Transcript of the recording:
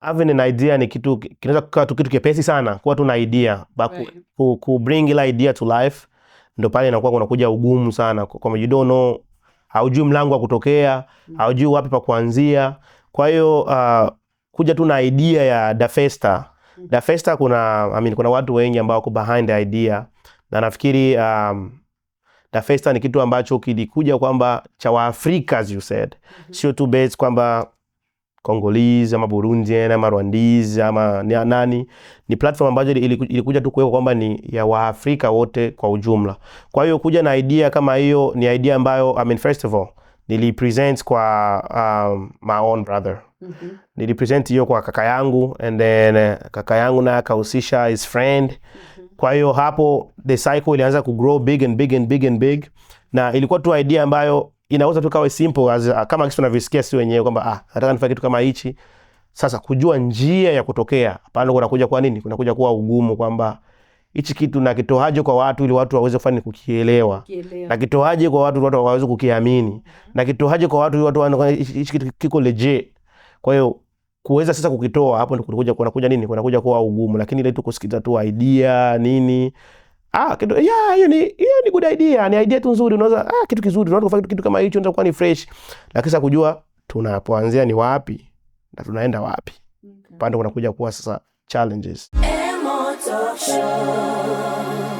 having an idea ni kitu kinaweza kuwa tu kitu kepesi sana, kuwa tu na idea, ku bring ile idea to life ndo pale inakuwa kunakuja ugumu sana, kwa you don't know, haujui mlango wa kutokea, haujui wapi pa kuanzia. Kwa hiyo kuja tu na idea ya Dafesta. Dafesta kuna watu wengi ambao wako behind the idea, na nafikiri Dafesta ni kitu ambacho kilikuja kwamba cha Waafrika, as you said, sio tu based kwamba Congolese ama Burundian ama Rwandese ama nani. Ni platform ambayo ilikuja tu kuweka kwamba ni ya Waafrika wote kwa ujumla. Kwa hiyo kuja na idea kama hiyo ni idea ambayo first of all nilipresent kwa my own brother. Nilipresent hiyo kwa kaka yangu, and then kaka yangu na akahusisha his friend. Kwa hiyo hapo the cycle ilianza ku grow big and big and big and big, na ilikuwa tu idea ambayo inaweza tu kawa simple kama kitu tunavisikia si wenyewe kwamba nataka nifanye kitu kama hichi. Sasa kujua njia ya kutokea hapana, kunakuja kwa nini? Kunakuja kuwa ugumu kwamba hichi kitu na kitoaje kwa watu ili watu waweze kufanya kukielewa. Na kitoaje kwa watu waweze kukiamini. Na kitoaje kwa watu watu wanaona hichi kitu kiko legit. Kwa hiyo kuweza sasa kukitoa hapo ndio kunakuja nini? Kunakuja kuwa ugumu, lakini ile tu kusikiza tu idea nini. Kitu hiyo ni good idea, ni idea tu nzuri, unaweza kitu kizuri, unaweza kufanya kitu kama hicho, unaweza kuwa ni fresh. Lakini sasa kujua tunapoanzia ni wapi na tunaenda wapi. Pande unakuja kuwa sasa challenges. Emo Talk Show.